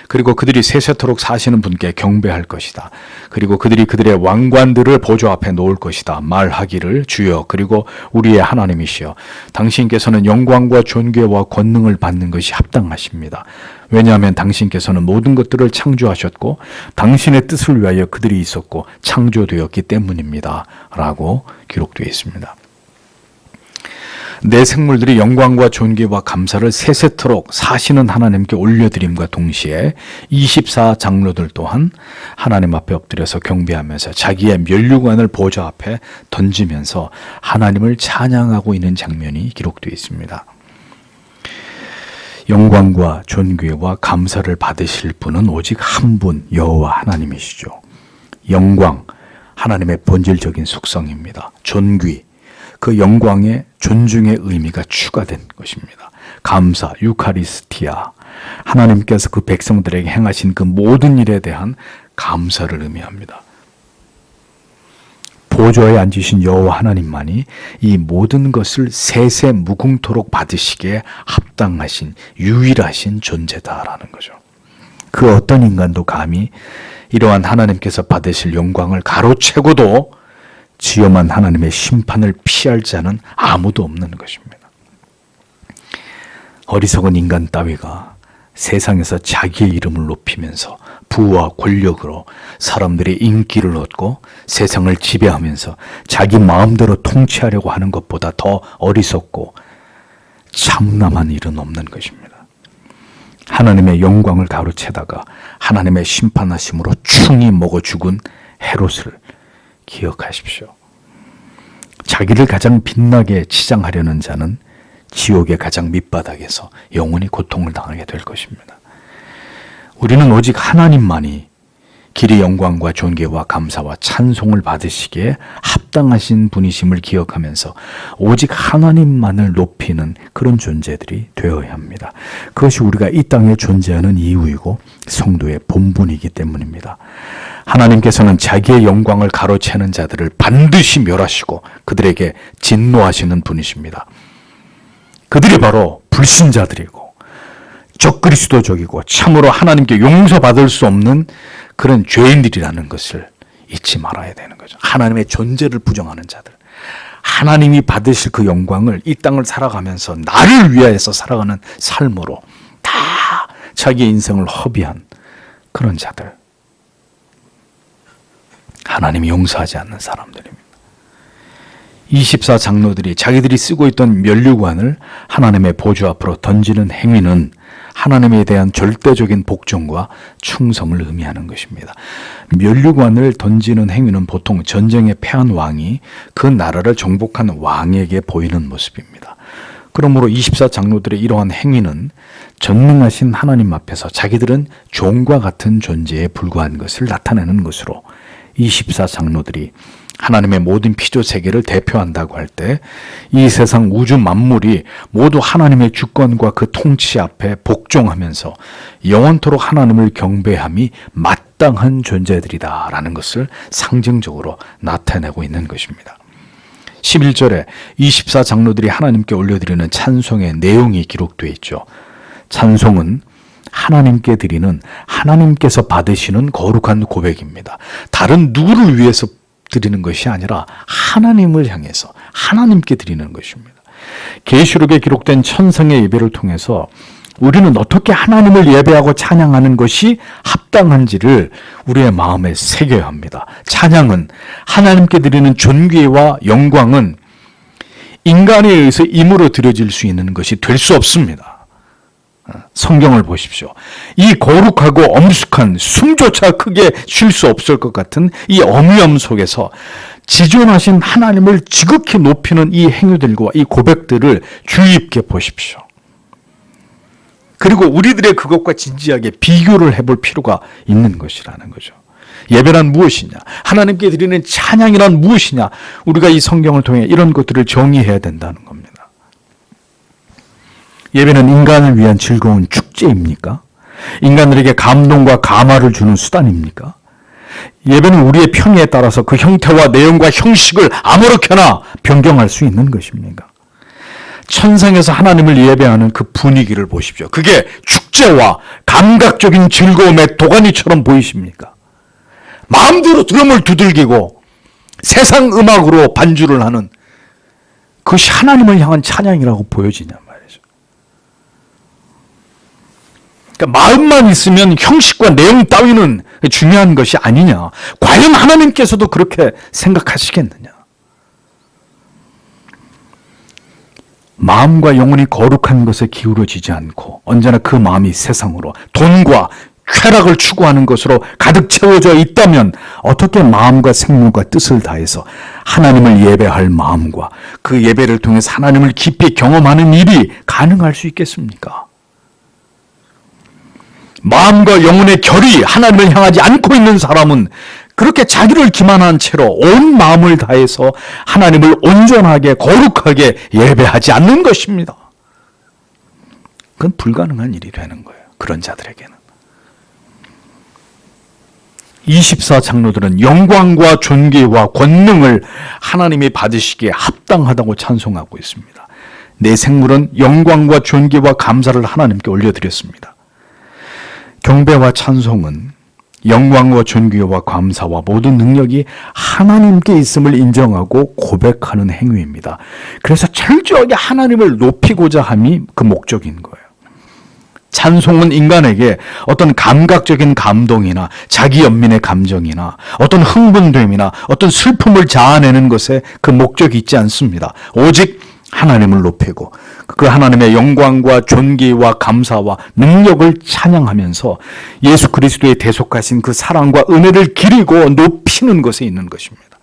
그리고 그들이 세세토록 사시는 분께 경배할 것이다. 그리고 그들이 그들의 왕관들을 보좌 앞에 놓을 것이다. 말하기를 주여 그리고 우리의 하나님이시여 당신께서는 영광과 존귀와 권능을 받는 것이 합당하십니다. 왜냐하면 당신께서는 모든 것들을 창조하셨고 당신의 뜻을 위하여 그들이 있었고 창조되었기 때문입니다. 라고 기록되어 있습니다. 내 생물들이 영광과 존귀와 감사를 세세토록 사시는 하나님께 올려드림과 동시에 24장로들 또한 하나님 앞에 엎드려서 경배하면서 자기의 면류관을 보좌 앞에 던지면서 하나님을 찬양하고 있는 장면이 기록되어 있습니다. 영광과 존귀와 감사를 받으실 분은 오직 한 분 여호와 하나님이시죠. 영광, 하나님의 본질적인 속성입니다. 존귀, 그 영광의 존중의 의미가 추가된 것입니다. 감사, 유카리스티아, 하나님께서 그 백성들에게 행하신 그 모든 일에 대한 감사를 의미합니다. 보좌에 앉으신 여호와 하나님만이 이 모든 것을 세세 무궁토록 받으시기에 합당하신 유일하신 존재다라는 거죠. 그 어떤 인간도 감히 이러한 하나님께서 받으실 영광을 가로채고도 지엄한 하나님의 심판을 피할 자는 아무도 없는 것입니다. 어리석은 인간 따위가 세상에서 자기의 이름을 높이면서 부와 권력으로 사람들의 인기를 얻고 세상을 지배하면서 자기 마음대로 통치하려고 하는 것보다 더 어리석고 참남한 일은 없는 것입니다. 하나님의 영광을 가로채다가 하나님의 심판하심으로 충이 먹어 죽은 헤롯을 기억하십시오. 자기를 가장 빛나게 치장하려는 자는 지옥의 가장 밑바닥에서 영원히 고통을 당하게 될 것입니다. 우리는 오직 하나님만이 길이 영광과 존귀와 감사와 찬송을 받으시기에 합당하신 분이심을 기억하면서 오직 하나님만을 높이는 그런 존재들이 되어야 합니다. 그것이 우리가 이 땅에 존재하는 이유이고 성도의 본분이기 때문입니다. 하나님께서는 자기의 영광을 가로채는 자들을 반드시 멸하시고 그들에게 진노하시는 분이십니다. 그들이 바로 불신자들이고 적그리스도적이고 참으로 하나님께 용서받을 수 없는 그런 죄인들이라는 것을 잊지 말아야 되는 거죠. 하나님의 존재를 부정하는 자들, 하나님이 받으실 그 영광을 이 땅을 살아가면서 나를 위하여서 살아가는 삶으로 다 자기의 인생을 허비한 그런 자들. 하나님이 용서하지 않는 사람들입니다. 24 장로들이 자기들이 쓰고 있던 면류관을 하나님의 보좌 앞으로 던지는 행위는 하나님에 대한 절대적인 복종과 충성을 의미하는 것입니다. 면류관을 던지는 행위는 보통 전쟁에 패한 왕이 그 나라를 정복한 왕에게 보이는 모습입니다. 그러므로 24 장로들의 이러한 행위는 전능하신 하나님 앞에서 자기들은 종과 같은 존재에 불과한 것을 나타내는 것으로 24 장로들이 하나님의 모든 피조 세계를 대표한다고 할 때 이 세상 우주 만물이 모두 하나님의 주권과 그 통치 앞에 복종하면서 영원토록 하나님을 경배함이 마땅한 존재들이다라는 것을 상징적으로 나타내고 있는 것입니다. 11절에 24 장로들이 하나님께 올려드리는 찬송의 내용이 기록되어 있죠. 찬송은 하나님께 드리는, 하나님께서 받으시는 거룩한 고백입니다. 다른 누구를 위해서 드리는 것이 아니라 하나님을 향해서 하나님께 드리는 것입니다. 계시록에 기록된 천성의 예배를 통해서 우리는 어떻게 하나님을 예배하고 찬양하는 것이 합당한지를 우리의 마음에 새겨야 합니다. 찬양은, 하나님께 드리는 존귀와 영광은 인간에 의해서 임으로 드려질 수 있는 것이 될 수 없습니다. 성경을 보십시오. 이 거룩하고 엄숙한, 숨조차 크게 쉴 수 없을 것 같은 이 어미엄 속에서 지존하신 하나님을 지극히 높이는 이 행위들과 이 고백들을 주의 깊게 보십시오. 그리고 우리들의 그것과 진지하게 비교를 해볼 필요가 있는 것이라는 거죠. 예배란 무엇이냐? 하나님께 드리는 찬양이란 무엇이냐? 우리가 이 성경을 통해 이런 것들을 정의해야 된다는 겁니다. 예배는 인간을 위한 즐거운 축제입니까? 인간들에게 감동과 감화를 주는 수단입니까? 예배는 우리의 편의에 따라서 그 형태와 내용과 형식을 아무렇게나 변경할 수 있는 것입니까? 천상에서 하나님을 예배하는 그 분위기를 보십시오. 그게 축제와 감각적인 즐거움의 도가니처럼 보이십니까? 마음대로 드럼을 두들기고 세상 음악으로 반주를 하는 그것이 하나님을 향한 찬양이라고 보여지냐 말이죠. 그러니까 마음만 있으면 형식과 내용 따위는 중요한 것이 아니냐. 과연 하나님께서도 그렇게 생각하시겠느냐. 마음과 영혼이 거룩한 것에 기울어지지 않고 언제나 그 마음이 세상으로, 돈과 쾌락을 추구하는 것으로 가득 채워져 있다면 어떻게 마음과 생명과 뜻을 다해서 하나님을 예배할 마음과 그 예배를 통해서 하나님을 깊이 경험하는 일이 가능할 수 있겠습니까? 마음과 영혼의 결이 하나님을 향하지 않고 있는 사람은 그렇게 자기를 기만한 채로 온 마음을 다해서 하나님을 온전하게 거룩하게 예배하지 않는 것입니다. 그건 불가능한 일이 되는 거예요. 그런 자들에게는. 24 장로들은 영광과 존귀와 권능을 하나님이 받으시기에 합당하다고 찬송하고 있습니다. 내 생물은 영광과 존귀와 감사를 하나님께 올려드렸습니다. 경배와 찬송은 영광과 존귀와 감사와 모든 능력이 하나님께 있음을 인정하고 고백하는 행위입니다. 그래서 철저하게 하나님을 높이고자 함이 그 목적인 거예요. 찬송은 인간에게 어떤 감각적인 감동이나 자기 연민의 감정이나 어떤 흥분됨이나 어떤 슬픔을 자아내는 것에 그 목적이 있지 않습니다. 오직 하나님을 높이고 그 하나님의 영광과 존귀와 감사와 능력을 찬양하면서 예수 그리스도의 대속하신 그 사랑과 은혜를 기리고 높이는 것에 있는 것입니다.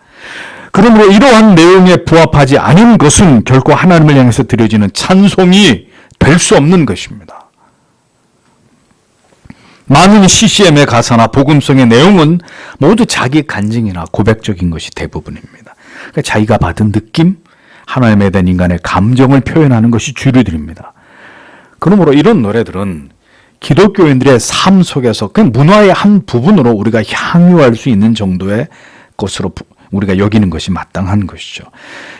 그러므로 이러한 내용에 부합하지 않은 것은 결코 하나님을 향해서 드려지는 찬송이 될 수 없는 것입니다. 많은 CCM의 가사나 복음성의 내용은 모두 자기 간증이나 고백적인 것이 대부분입니다. 그러니까 자기가 받은 느낌, 하나님에 대한 인간의 감정을 표현하는 것이 주류들입니다. 그러므로 이런 노래들은 기독교인들의 삶 속에서 그냥 문화의 한 부분으로 우리가 향유할 수 있는 정도의 것으로 우리가 여기는 것이 마땅한 것이죠.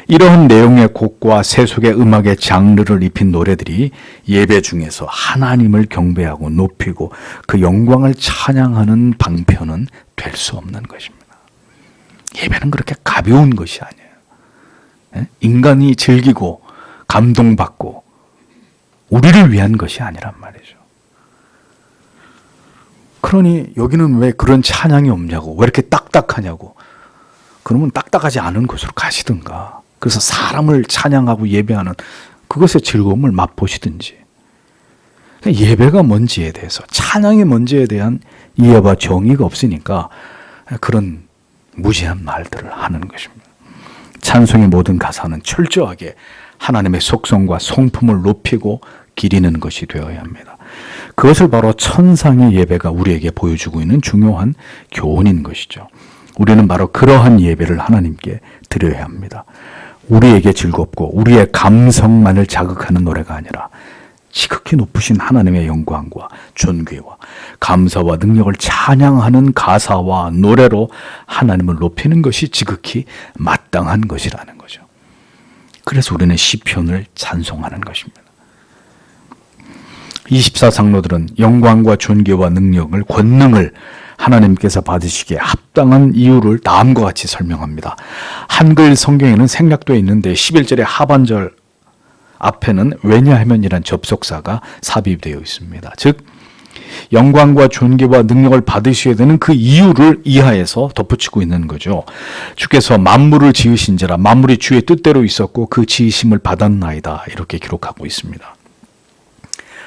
이러한 내용의 곡과 세속의 음악의 장르를 입힌 노래들이 예배 중에서 하나님을 경배하고 높이고 그 영광을 찬양하는 방편은 될 수 없는 것입니다. 예배는 그렇게 가벼운 것이 아니에요. 인간이 즐기고 감동받고 우리를 위한 것이 아니란 말이죠. 그러니 여기는 왜 그런 찬양이 없냐고, 왜 이렇게 딱딱하냐고, 그러면 딱딱하지 않은 곳으로 가시든가, 그래서 사람을 찬양하고 예배하는 그것의 즐거움을 맛보시든지, 예배가 뭔지에 대해서, 찬양이 뭔지에 대한 이해와 정의가 없으니까 그런 무시한 말들을 하는 것입니다. 찬송의 모든 가사는 철저하게 하나님의 속성과 성품을 높이고 기리는 것이 되어야 합니다. 그것을 바로 천상의 예배가 우리에게 보여주고 있는 중요한 교훈인 것이죠. 우리는 바로 그러한 예배를 하나님께 드려야 합니다. 우리에게 즐겁고 우리의 감성만을 자극하는 노래가 아니라 지극히 높으신 하나님의 영광과 존귀와 감사와 능력을 찬양하는 가사와 노래로 하나님을 높이는 것이 지극히 마땅한 것이라는 거죠. 그래서 우리는 시편을 찬송하는 것입니다. 24상노들은 영광과 존귀와 능력을, 권능을 하나님께서 받으시기에 합당한 이유를 다음과 같이 설명합니다. 한글 성경에는 생략되어 있는데 11절의 하반절 앞에는 왜냐하면이란 접속사가 삽입되어 있습니다. 즉 영광과 존귀와 능력을 받으셔야 되는 그 이유를 이하에서 덧붙이고 있는 거죠. 주께서 만물을 지으신지라 만물이 주의 뜻대로 있었고 그 지으심을 받았나이다, 이렇게 기록하고 있습니다.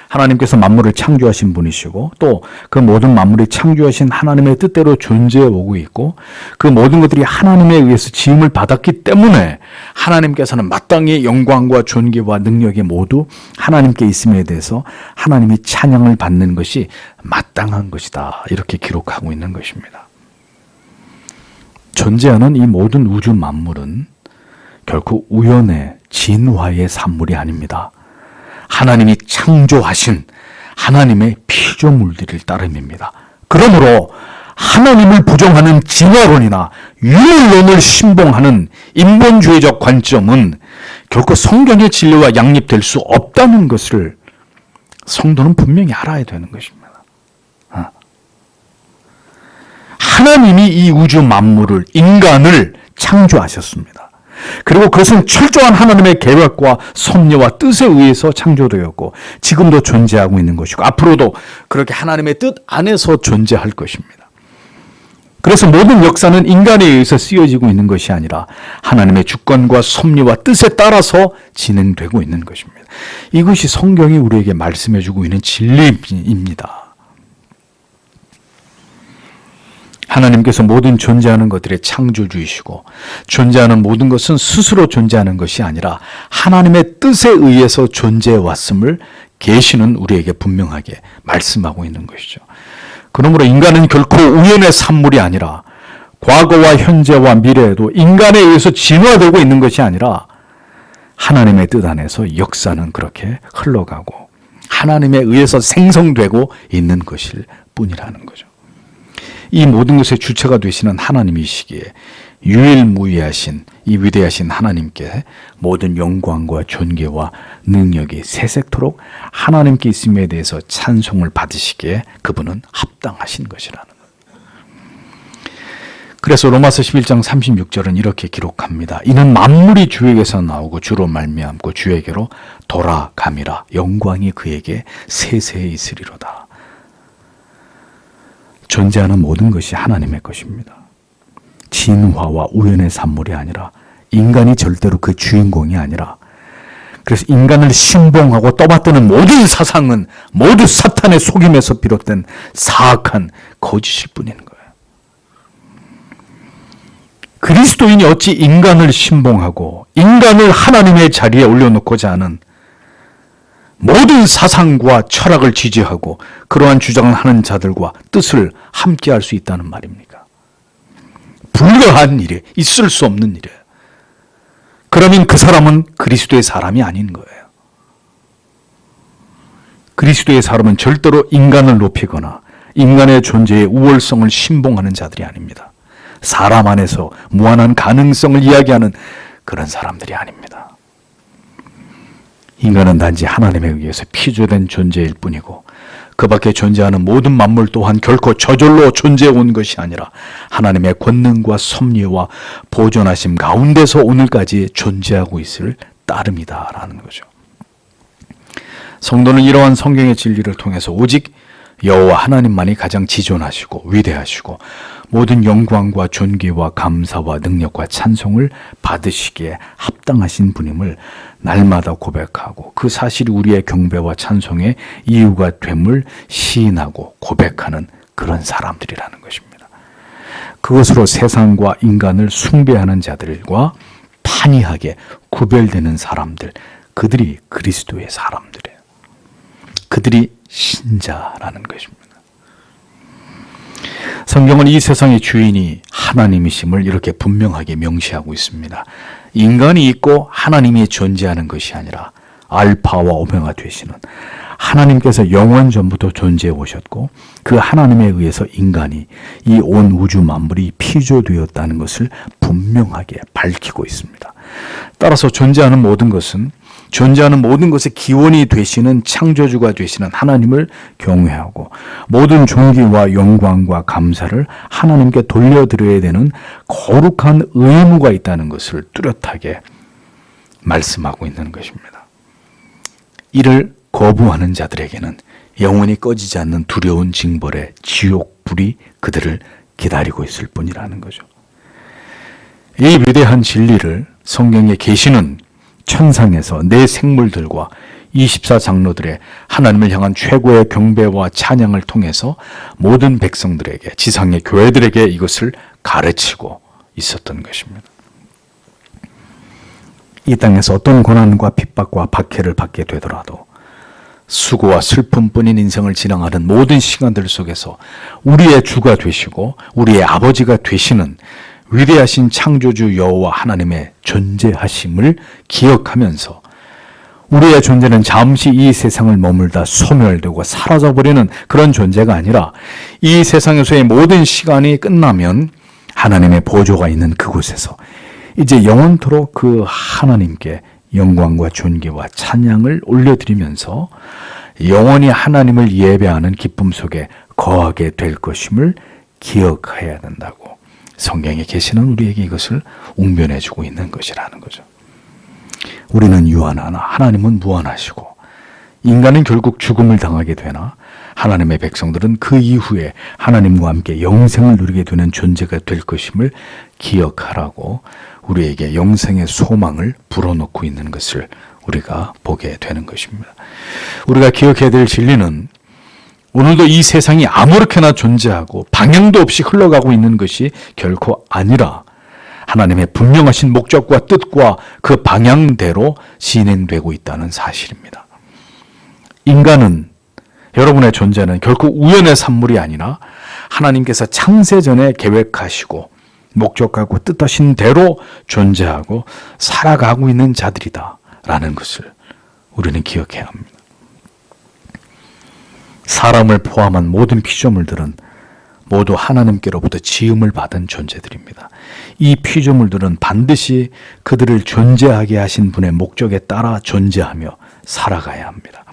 하나님께서 만물을 창조하신 분이시고 또 그 모든 만물이 창조하신 하나님의 뜻대로 존재해 오고 있고 그 모든 것들이 하나님에 의해서 지음을 받았기 때문에 하나님께서는 마땅히 영광과 존귀와 능력이 모두 하나님께 있음에 대해서 하나님이 찬양을 받는 것이 마땅한 것이다, 이렇게 기록하고 있는 것입니다. 존재하는 이 모든 우주 만물은 결코 우연의 진화의 산물이 아닙니다. 하나님이 창조하신 하나님의 피조물들일 따름입니다. 그러므로 하나님을 부정하는 진화론이나 유물론을 신봉하는 인본주의적 관점은 결코 성경의 진리와 양립될 수 없다는 것을 성도는 분명히 알아야 되는 것입니다. 하나님이 이 우주 만물을, 인간을 창조하셨습니다. 그리고 그것은 철저한 하나님의 계획과 섭리와 뜻에 의해서 창조되었고 지금도 존재하고 있는 것이고 앞으로도 그렇게 하나님의 뜻 안에서 존재할 것입니다. 그래서 모든 역사는 인간에 의해서 쓰여지고 있는 것이 아니라 하나님의 주권과 섭리와 뜻에 따라서 진행되고 있는 것입니다. 이것이 성경이 우리에게 말씀해주고 있는 진리입니다. 하나님께서 모든 존재하는 것들의 창조주이시고 존재하는 모든 것은 스스로 존재하는 것이 아니라 하나님의 뜻에 의해서 존재해 왔음을 계시는 우리에게 분명하게 말씀하고 있는 것이죠. 그러므로 인간은 결코 우연의 산물이 아니라 과거와 현재와 미래에도 인간에 의해서 진화되고 있는 것이 아니라 하나님의 뜻 안에서 역사는 그렇게 흘러가고 하나님에 의해서 생성되고 있는 것일 뿐이라는 거죠. 이 모든 것의 주체가 되시는 하나님이시기에 유일무이하신 이 위대하신 하나님께 모든 영광과 존귀와 능력이 세세토록 하나님께 있음에 대해서 찬송을 받으시기에 그분은 합당하신 것이라는 것. 그래서 로마서 11장 36절은 이렇게 기록합니다. 이는 만물이 주에게서 나오고 주로 말미암고 주에게로 돌아감이라. 영광이 그에게 세세에 있으리로다. 존재하는 모든 것이 하나님의 것입니다. 진화와 우연의 산물이 아니라 인간이 절대로 그 주인공이 아니라 그래서 인간을 신봉하고 떠받드는 모든 사상은 모두 사탄의 속임에서 비롯된 사악한 거짓일 뿐인 거예요. 그리스도인이 어찌 인간을 신봉하고 인간을 하나님의 자리에 올려놓고자 하는 모든 사상과 철학을 지지하고 그러한 주장을 하는 자들과 뜻을 함께할 수 있다는 말입니까? 불가한 일이, 있을 수 없는 일이에요. 그러면 그 사람은 그리스도의 사람이 아닌 거예요. 그리스도의 사람은 절대로 인간을 높이거나 인간의 존재의 우월성을 신봉하는 자들이 아닙니다. 사람 안에서 무한한 가능성을 이야기하는 그런 사람들이 아닙니다. 인간은 단지 하나님에 의해서 피조된 존재일 뿐이고 그 밖에 존재하는 모든 만물 또한 결코 저절로 존재해 온 것이 아니라 하나님의 권능과 섭리와 보존하심 가운데서 오늘까지 존재하고 있을 따름이다라는 거죠. 성도는 이러한 성경의 진리를 통해서 오직 여호와 하나님만이 가장 지존하시고 위대하시고 모든 영광과 존귀와 감사와 능력과 찬송을 받으시기에 합당하신 분임을 날마다 고백하고 그 사실이 우리의 경배와 찬송의 이유가 됨을 시인하고 고백하는 그런 사람들이라는 것입니다. 그것으로 세상과 인간을 숭배하는 자들과 판이하게 구별되는 사람들, 그들이 그리스도의 사람들이에요. 그들이 신자라는 것입니다. 성경은 이 세상의 주인이 하나님이심을 이렇게 분명하게 명시하고 있습니다. 인간이 있고 하나님이 존재하는 것이 아니라 알파와 오메가 되시는 하나님께서 영원 전부터 존재해 오셨고 그 하나님에 의해서 인간이 이 온 우주 만물이 피조되었다는 것을 분명하게 밝히고 있습니다. 따라서 존재하는 모든 것의 기원이 되시는 창조주가 되시는 하나님을 경외하고 모든 존귀와 영광과 감사를 하나님께 돌려드려야 되는 거룩한 의무가 있다는 것을 뚜렷하게 말씀하고 있는 것입니다. 이를 거부하는 자들에게는 영원히 꺼지지 않는 두려운 징벌의 지옥불이 그들을 기다리고 있을 뿐이라는 거죠. 이 위대한 진리를 성경에 계시는 천상에서 내 생물들과 24장로들의 하나님을 향한 최고의 경배와 찬양을 통해서 모든 백성들에게, 지상의 교회들에게 이것을 가르치고 있었던 것입니다. 이 땅에서 어떤 고난과 핍박과 박해를 받게 되더라도 수고와 슬픔뿐인 인생을 지나가는 모든 시간들 속에서 우리의 주가 되시고 우리의 아버지가 되시는 위대하신 창조주 여호와 하나님의 존재하심을 기억하면서 우리의 존재는 잠시 이 세상을 머물다 소멸되고 사라져버리는 그런 존재가 아니라 이 세상에서의 모든 시간이 끝나면 하나님의 보좌가 있는 그곳에서 이제 영원토록 그 하나님께 영광과 존귀와 찬양을 올려드리면서 영원히 하나님을 예배하는 기쁨 속에 거하게 될 것임을 기억해야 된다고 성경에 계시는 우리에게 이것을 웅변해 주고 있는 것이라는 거죠. 우리는 유한하나 하나님은 무한하시고 인간은 결국 죽음을 당하게 되나 하나님의 백성들은 그 이후에 하나님과 함께 영생을 누리게 되는 존재가 될 것임을 기억하라고 우리에게 영생의 소망을 불어넣고 있는 것을 우리가 보게 되는 것입니다. 우리가 기억해야 될 진리는 오늘도 이 세상이 아무렇게나 존재하고 방향도 없이 흘러가고 있는 것이 결코 아니라 하나님의 분명하신 목적과 뜻과 그 방향대로 진행되고 있다는 사실입니다. 인간은, 여러분의 존재는 결코 우연의 산물이 아니라 하나님께서 창세전에 계획하시고 목적하고 뜻하신 대로 존재하고 살아가고 있는 자들이다 라는 것을 우리는 기억해야 합니다. 사람을 포함한 모든 피조물들은 모두 하나님께로부터 지음을 받은 존재들입니다. 이 피조물들은 반드시 그들을 존재하게 하신 분의 목적에 따라 존재하며 살아가야 합니다.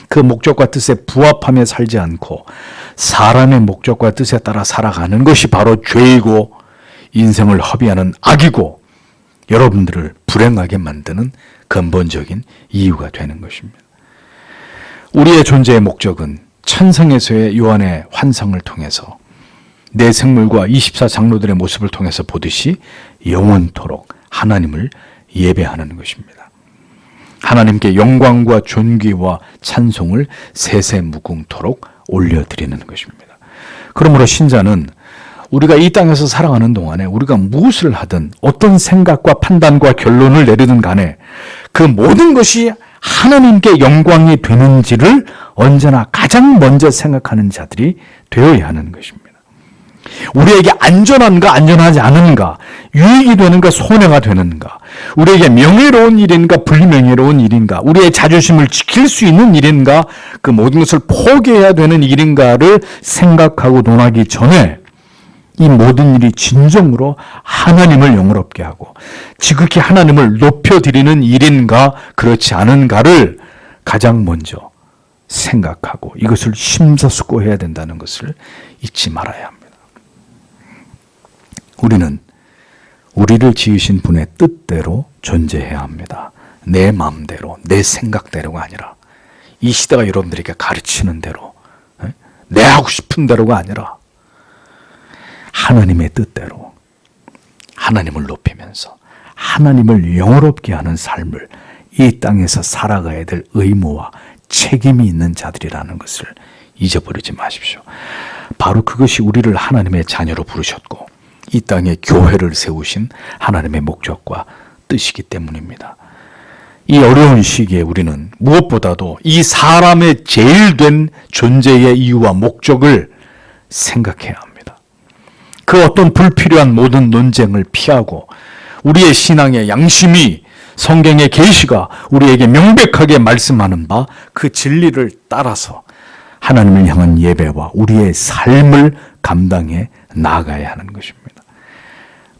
그 목적과 뜻에 부합하며 살지 않고 사람의 목적과 뜻에 따라 살아가는 것이 바로 죄이고 인생을 허비하는 악이고 여러분들을 불행하게 만드는 근본적인 이유가 되는 것입니다. 우리의 존재의 목적은 천상에서의 요한의 환상을 통해서 내 생물과 24장로들의 모습을 통해서 보듯이 영원토록 하나님을 예배하는 것입니다. 하나님께 영광과 존귀와 찬송을 세세무궁토록 올려드리는 것입니다. 그러므로 신자는 우리가 이 땅에서 살아가는 동안에 우리가 무엇을 하든 어떤 생각과 판단과 결론을 내리든 간에 그 모든 것이 하나님께 영광이 되는지를 언제나 가장 먼저 생각하는 자들이 되어야 하는 것입니다. 우리에게 안전한가 안전하지 않은가, 유익이 되는가 손해가 되는가, 우리에게 명예로운 일인가 불명예로운 일인가, 우리의 자존심을 지킬 수 있는 일인가, 그 모든 것을 포기해야 되는 일인가를 생각하고 논하기 전에 이 모든 일이 진정으로 하나님을 영화롭게 하고 지극히 하나님을 높여드리는 일인가 그렇지 않은가를 가장 먼저 생각하고 이것을 심사숙고해야 된다는 것을 잊지 말아야 합니다. 우리는 우리를 지으신 분의 뜻대로 존재해야 합니다. 내 마음대로, 내 생각대로가 아니라 이 시대가 여러분들에게 가르치는 대로, 내 하고 싶은 대로가 아니라 하나님의 뜻대로 하나님을 높이면서 하나님을 영화롭게 하는 삶을 이 땅에서 살아가야 될 의무와 책임이 있는 자들이라는 것을 잊어버리지 마십시오. 바로 그것이 우리를 하나님의 자녀로 부르셨고 이 땅에 교회를 세우신 하나님의 목적과 뜻이기 때문입니다. 이 어려운 시기에 우리는 무엇보다도 이 사람의 제일 된 존재의 이유와 목적을 생각해야 합니다. 그 어떤 불필요한 모든 논쟁을 피하고 우리의 신앙의 양심이 성경의 계시가 우리에게 명백하게 말씀하는 바 그 진리를 따라서 하나님을 향한 예배와 우리의 삶을 감당해 나아가야 하는 것입니다.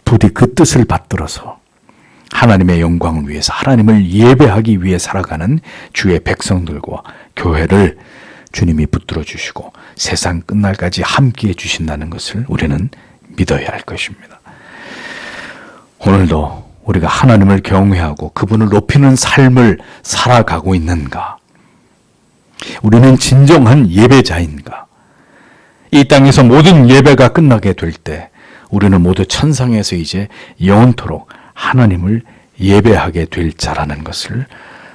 부디 그 뜻을 받들어서 하나님의 영광을 위해서 하나님을 예배하기 위해 살아가는 주의 백성들과 교회를 주님이 붙들어 주시고 세상 끝날까지 함께해 주신다는 것을 우리는 믿어야 할 것입니다. 오늘도 우리가 하나님을 경외하고 그분을 높이는 삶을 살아가고 있는가? 우리는 진정한 예배자인가? 이 땅에서 모든 예배가 끝나게 될 때 우리는 모두 천상에서 이제 영원토록 하나님을 예배하게 될 자라는 것을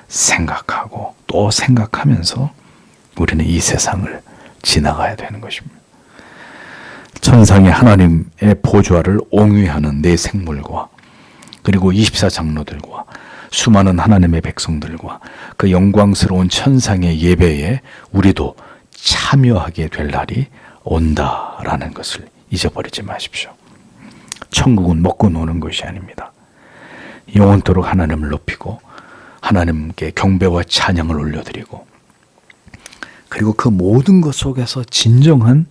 생각하고 또 생각하면서 우리는 이 세상을 지나가야 되는 것입니다. 천상의 하나님의 보좌를 옹위하는 네 생물과 그리고 24장로들과 수많은 하나님의 백성들과 그 영광스러운 천상의 예배에 우리도 참여하게 될 날이 온다라는 것을 잊어버리지 마십시오. 천국은 먹고 노는 것이 아닙니다. 영원토록 하나님을 높이고 하나님께 경배와 찬양을 올려드리고 그리고 그 모든 것 속에서 진정한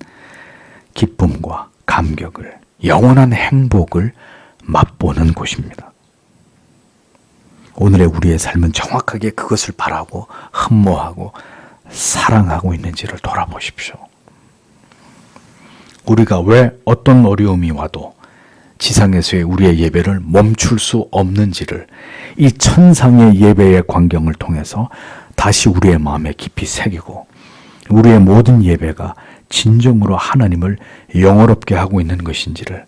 기쁨과 감격을 영원한 행복을 맛보는 곳입니다. 오늘의 우리의 삶은 정확하게 그것을 바라고 흠모하고 사랑하고 있는지를 돌아보십시오. 우리가 왜 어떤 어려움이 와도 지상에서의 우리의 예배를 멈출 수 없는지를 이 천상의 예배의 광경을 통해서 다시 우리의 마음에 깊이 새기고 우리의 모든 예배가 진정으로 하나님을 영화롭게 하고 있는 것인지를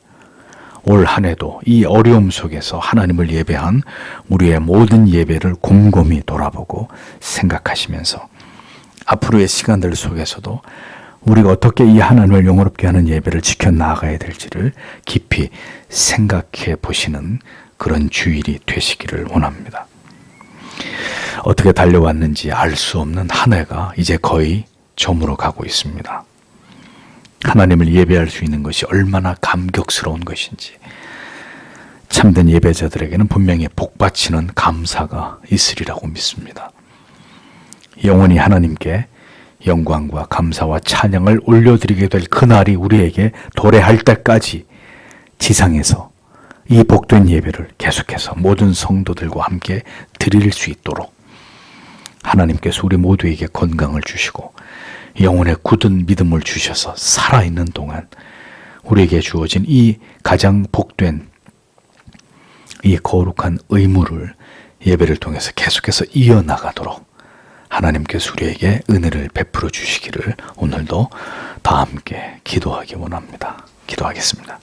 올 한 해도 이 어려움 속에서 하나님을 예배한 우리의 모든 예배를 곰곰이 돌아보고 생각하시면서 앞으로의 시간들 속에서도 우리가 어떻게 이 하나님을 영화롭게 하는 예배를 지켜나가야 될지를 깊이 생각해 보시는 그런 주일이 되시기를 원합니다. 어떻게 달려왔는지 알 수 없는 한 해가 이제 거의 저물어 가고 있습니다. 하나님을 예배할 수 있는 것이 얼마나 감격스러운 것인지 참된 예배자들에게는 분명히 복받치는 감사가 있으리라고 믿습니다. 영원히 하나님께 영광과 감사와 찬양을 올려드리게 될 그날이 우리에게 도래할 때까지 지상에서 이 복된 예배를 계속해서 모든 성도들과 함께 드릴 수 있도록 하나님께서 우리 모두에게 건강을 주시고 영혼의 굳은 믿음을 주셔서 살아있는 동안 우리에게 주어진 이 가장 복된 이 거룩한 의무를 예배를 통해서 계속해서 이어나가도록 하나님께서 우리에게 은혜를 베풀어 주시기를 오늘도 다 함께 기도하기 원합니다. 기도하겠습니다.